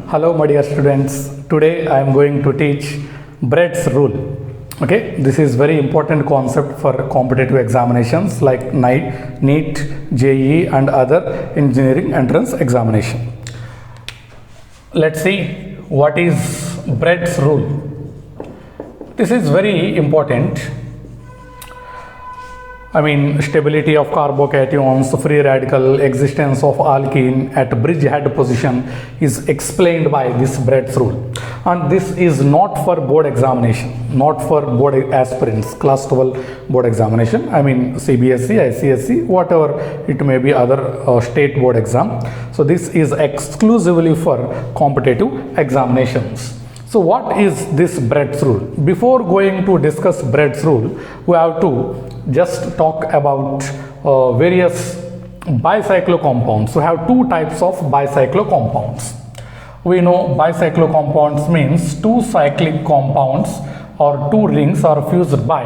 Hello, my dear students. Today I am going to teach Brett's rule. Okay, this is very important concept for competitive examinations like NEET, JEE, and other engineering entrance examination. Let's see what is Brett's rule. This is very important. Stability of carbocations, free radical, existence of alkene at bridgehead position is explained by this Brett's rule. And this is not for board examination, not for board aspirants, class 12 board examination. CBSE, ICSE, whatever it may be, other state board exam. So this is exclusively for competitive examinations. So what is this Brett's rule? Before going to discuss Brett's rule, we have to just talk about various bicyclo compounds. We have two types of bicyclo compounds. We know bicyclo compounds means two cyclic compounds or two rings are fused by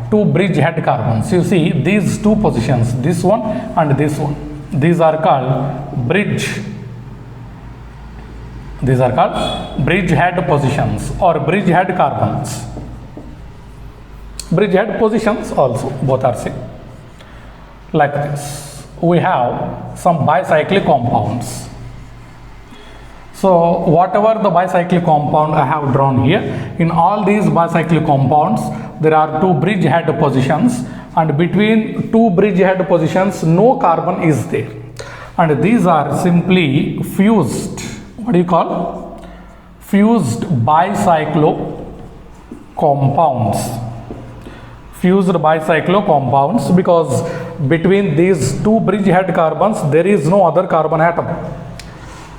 two bridgehead carbons. You see these two positions, this one and this one. These are called bridgehead positions or bridgehead carbons. Bridgehead positions also, both are same. Like this, we have some bicyclic compounds. So whatever the bicyclic compound I have drawn here, in all these bicyclic compounds, there are two bridgehead positions, and between two bridgehead positions, no carbon is there. And these are simply fused. What do you call? Fused bicyclo compounds. Fused bicyclo compounds, because between these two bridgehead carbons there is no other carbon atom.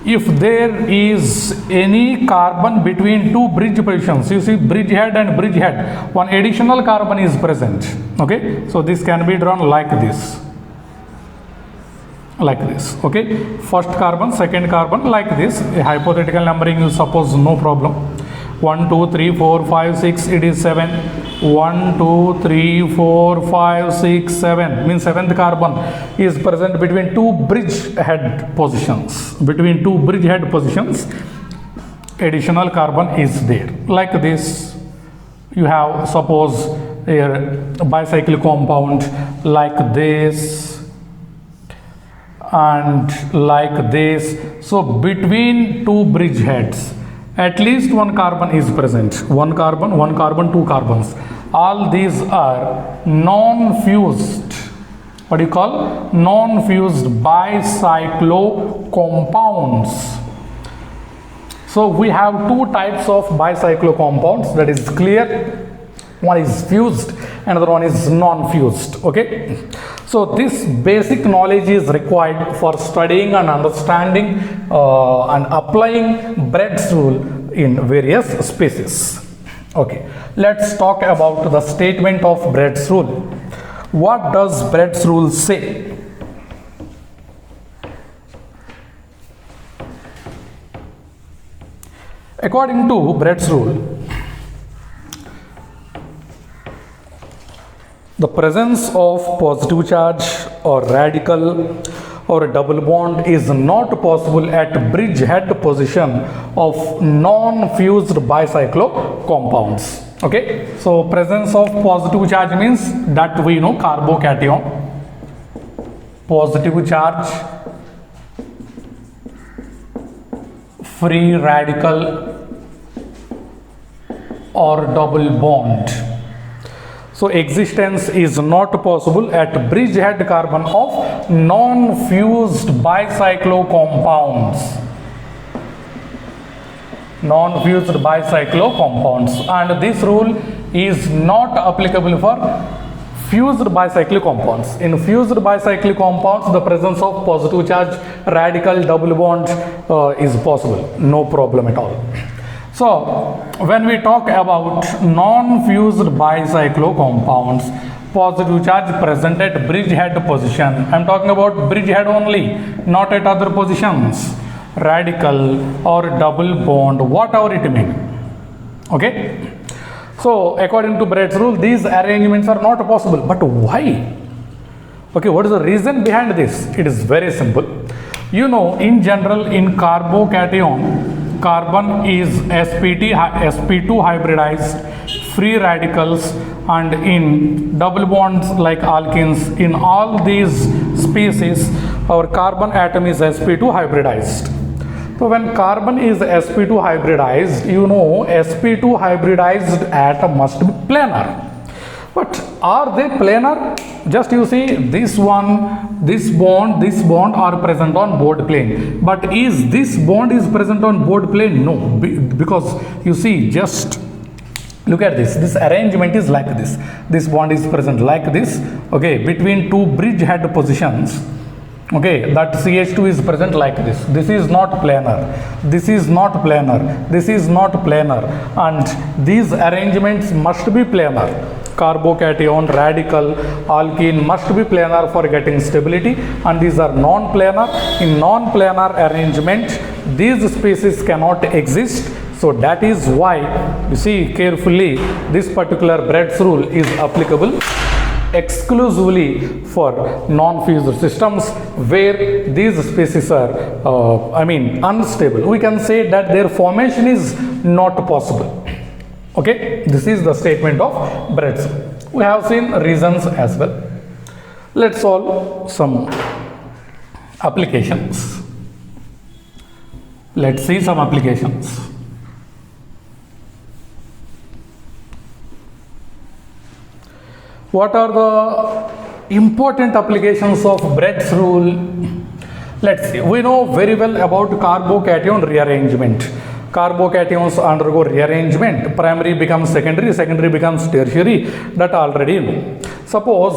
If there is any carbon between two bridge positions, you see bridgehead and bridgehead, one additional carbon is present. Okay, so this can be drawn like this. Okay, first carbon, second carbon, like this. A hypothetical numbering you suppose, no problem. 1 2 3 4 5 6, it is 7. 1 2 3 4 5 6 7 means seventh carbon is present between two bridgehead positions. Between two bridgehead positions, additional carbon is there. Like this, you have suppose a bicyclic compound like this and like this. So between two bridgeheads, at least one carbon is present. One carbon, two carbons. All these are non-fused. What do you call? Non-fused bicyclo compounds. So we have two types of bicyclo compounds, that is clear. One is fused, another one is non-fused. Okay, so this basic knowledge is required for studying and understanding and applying Brett's rule in various species. Okay, let's talk about the statement of Brett's rule. What does Brett's rule say? According to Brett's rule, the presence of positive charge or radical or double bond is not possible at bridgehead position of non-fused bicyclo compounds. Okay, so presence of positive charge means that we know carbocation, positive charge, free radical or double bond. So existence is not possible at bridgehead carbon of non-fused bicyclo compounds. Non-fused bicyclo compounds, and this rule is not applicable for fused bicyclic compounds. In fused bicyclic compounds, the presence of positive charge, radical, double bond is possible. No problem at all. So when we talk about non-fused bicyclo compounds, positive charge present at bridgehead position, I am talking about bridgehead only, not at other positions, radical or double bond, whatever it may be. Okay, so according to Brett's rule, these arrangements are not possible. But why? Okay, what is the reason behind this? It is very simple. You know, in general, in carbocation, carbon is sp2 hybridized free radicals, and in double bonds like alkenes, in all these species our carbon atom is sp2 hybridized. So when carbon is sp2 hybridized, you know sp2 hybridized atom must be planar. But are they planar? Just you see, this one, this bond are present on board plane. But is this bond is present on board plane? No, because you see, just look at this. This arrangement is like this. This bond is present like this. Okay, between two bridge head positions. Okay, that CH2 is present like this. This is not planar. This is not planar. This is not planar. And these arrangements must be planar. Carbocation, radical, alkene must be planar for getting stability, and these are non-planar. In non-planar arrangement, these species cannot exist. So that is why, you see carefully, this particular Brett's rule is applicable exclusively for non-fused systems where these species are, unstable. We can say that their formation is not possible. Okay, this is the statement of Brett's rule. We have seen reasons as well. Let's solve some applications. Let's see some applications. What are the important applications of Brett's rule? Let's see. We know very well about carbocation rearrangement. Carbocations undergo rearrangement. Primary becomes secondary, secondary becomes tertiary. That already you know. Suppose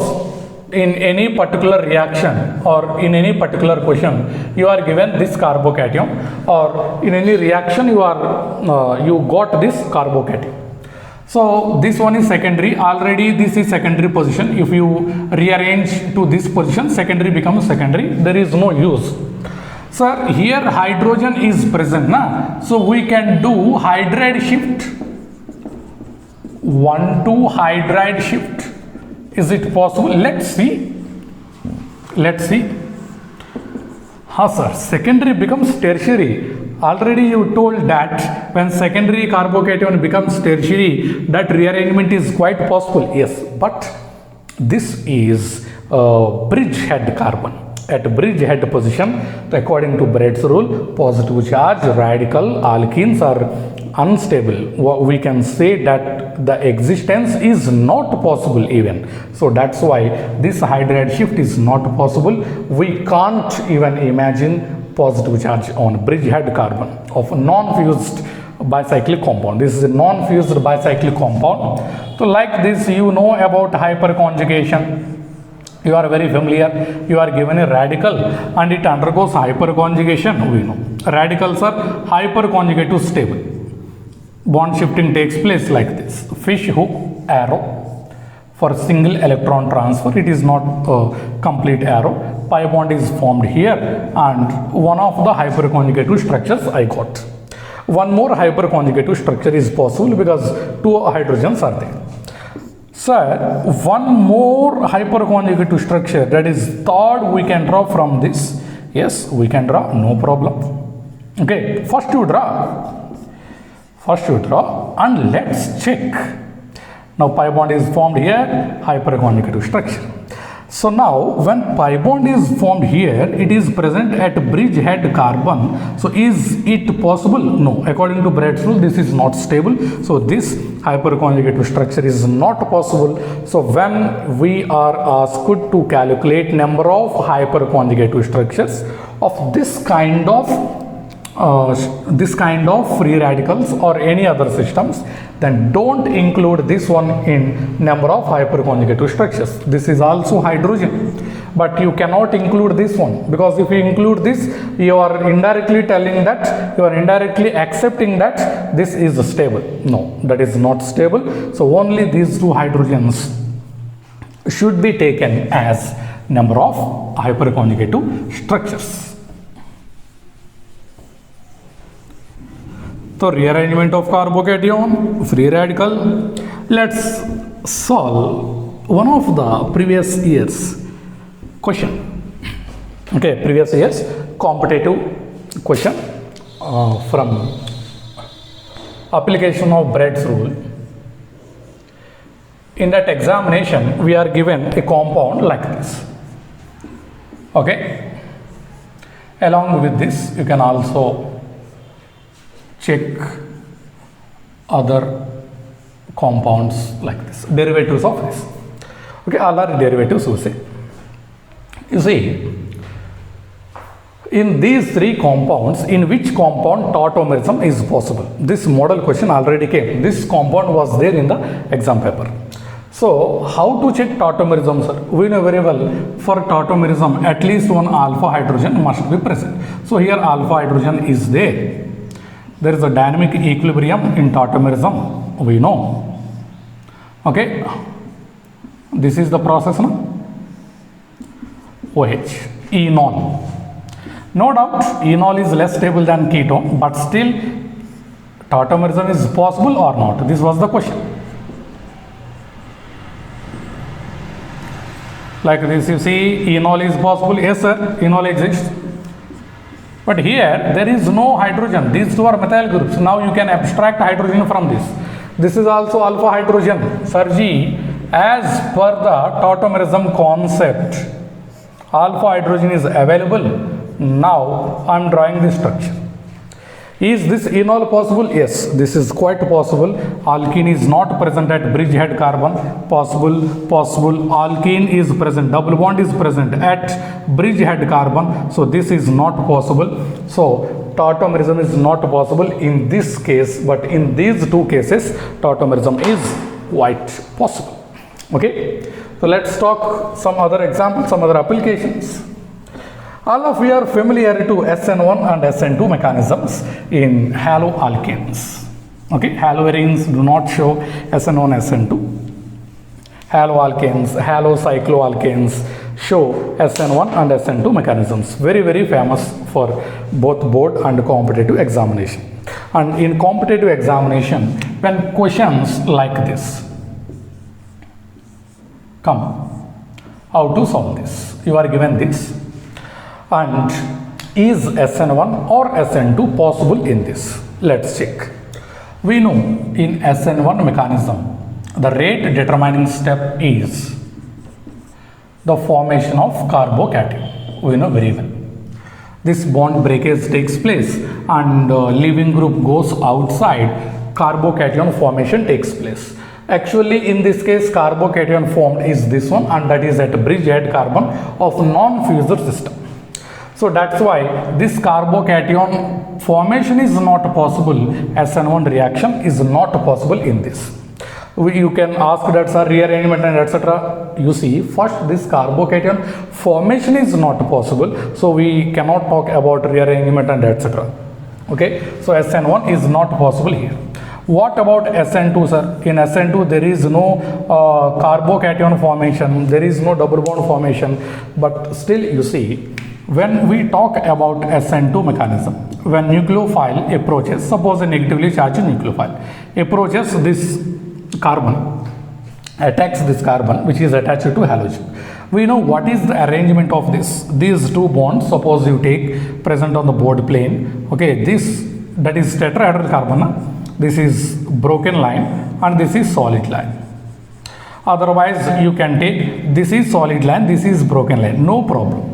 in any particular reaction or in any particular question you are given this carbocation, or in any reaction you got this carbocation. So this one is secondary. Already this is secondary position. If you rearrange to this position, secondary becomes secondary. There is no use. Sir, here hydrogen is present, na? So we can do hydride shift. 1,2 hydride shift. Is it possible? Let's see. Let's see. Sir, secondary becomes tertiary. Already you told that when secondary carbocation becomes tertiary, that rearrangement is quite possible. Yes, but this is bridge head carbon. At bridge head position, according to Brett's rule, positive charge radical alkenes are unstable. We can say that the existence is not possible even. So that's why this hydride shift is not possible. We can't even imagine positive charge on bridge head carbon of non-fused bicyclic compound. This is a non-fused bicyclic compound. So like this, you know about hyperconjugation. You are very familiar. You are given a radical and it undergoes hyperconjugation. We know radicals are hyperconjugate stable. Bond shifting takes place like this. Fish hook arrow for single electron transfer. It is not a complete arrow. Pi bond is formed here, and one of the hyperconjugative structures I got. One more hyperconjugative structure is possible because two hydrogens are there. Sir, one more hyperconjugative structure, that is third, we can draw from this. Yes, we can draw, no problem. Okay, first you draw and let's check. Now pi bond is formed here, hyperconjugative structure. So now when pi bond is formed here, it is present at bridge head carbon. So is it possible? No. According to Brett's rule, this is not stable. So this hyperconjugative structure is not possible. So when we are asked to calculate number of hyperconjugative structures of this kind of free radicals or any other systems, then don't include this one in number of hyperconjugative structures. This is also hydrogen, but you cannot include this one, because if you include this, you are indirectly telling that, you are indirectly accepting that this is stable. No, that is not stable. So only these two hydrogens should be taken as number of hyperconjugative structures. So rearrangement of carbocation, free radical. Let's solve one of the previous year's question. Okay, previous year's competitive question from application of Brett's rule. In that examination, we are given a compound like this. Okay. Along with this, you can also check other compounds like this, derivatives of this. Okay, all are derivatives, we say. You see, in these three compounds, in which compound tautomerism is possible? This model question already came. This compound was there in the exam paper. So, how to check tautomerism, sir? We know very well, for tautomerism, at least one alpha hydrogen must be present. So, here alpha hydrogen is there. There is a dynamic equilibrium in tautomerism, we know. Okay, this is the process now. OH, enol. No doubt, enol is less stable than ketone, but still, tautomerism is possible or not? This was the question. Like this, you see, enol is possible. Yes, sir, enol exists. But here, there is no hydrogen. These two are methyl groups. Now you can abstract hydrogen from this. This is also alpha hydrogen. Sirji, as per the tautomerism concept, alpha hydrogen is available. Now I am drawing this structure. Is this enol possible? Yes, this is quite possible. Alkene is not present at bridgehead carbon. Possible. Alkene is present. Double bond is present at bridgehead carbon. So this is not possible. So tautomerism is not possible in this case, but in these two cases, tautomerism is quite possible. Okay. So let's talk some other examples, some other applications. All of you are familiar to SN1 and SN2 mechanisms in haloalkanes. Okay, haloarenes do not show SN1, SN2. Haloalkanes, halocycloalkanes show SN1 and SN2 mechanisms. Very, very famous for both board and competitive examination. And in competitive examination, when questions like this come, how to solve this? You are given this. And is SN1 or SN2 possible in this? Let's check. We know in SN1 mechanism, the rate determining step is the formation of carbocation. We know very well. This bond breakage takes place and leaving group goes outside, carbocation formation takes place. Actually, in this case, carbocation formed is this one, and that is at bridgehead carbon of non-fused system. So that's why this carbocation formation is not possible. SN1 reaction is not possible in this. You can ask that, sir, rearrangement and etc. You see, first this carbocation formation is not possible. So we cannot talk about rearrangement and etc. Okay. So SN1 is not possible here. What about SN2, sir? In SN2, there is no carbocation formation. There is no double bond formation. But still, you see, when we talk about SN2 mechanism, when nucleophile approaches, suppose a negatively charged nucleophile approaches this carbon, attacks this carbon which is attached to halogen. We know what is the arrangement of this. These two bonds, suppose you take present on the board plane. Okay, this, that is tetrahedral carbon. This is broken line and this is solid line. Otherwise, you can take this is solid line, this is broken line. No problem.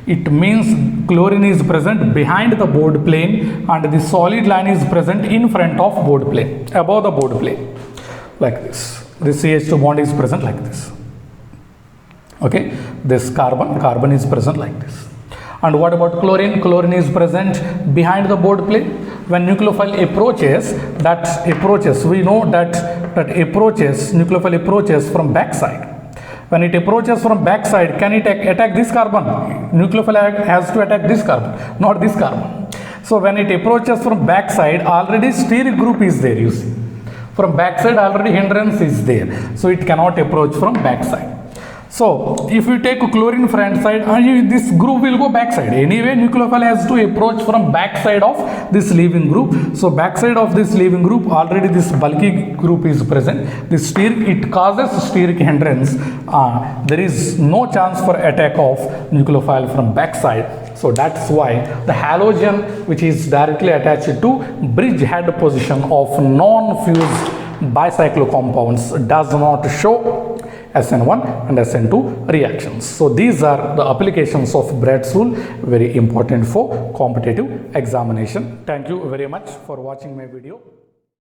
It means chlorine is present behind the board plane and the solid line is present in front of board plane, above the board plane, like this. This CH2 bond is present like this. Okay, this carbon is present like this. And what about chlorine? Chlorine is present behind the board plane. When nucleophile approaches, we know that nucleophile approaches from backside. When it approaches from backside, can it attack this carbon? Nucleophile has to attack this carbon, not this carbon. So when it approaches from backside, already steric group is there, you see. From backside, already hindrance is there. So it cannot approach from backside. So if you take chlorine front side, this group will go backside. Anyway, nucleophile has to approach from backside of this leaving group. So backside of this leaving group, already this bulky group is present. This it causes steric hindrance. There is no chance for attack of nucleophile from backside. So that's why the halogen which is directly attached to bridge head position of non-fused bicyclo compounds does not show SN1 and SN2 reactions. So these are the applications of Brad's rule, very important for competitive examination. Thank you very much for watching my video.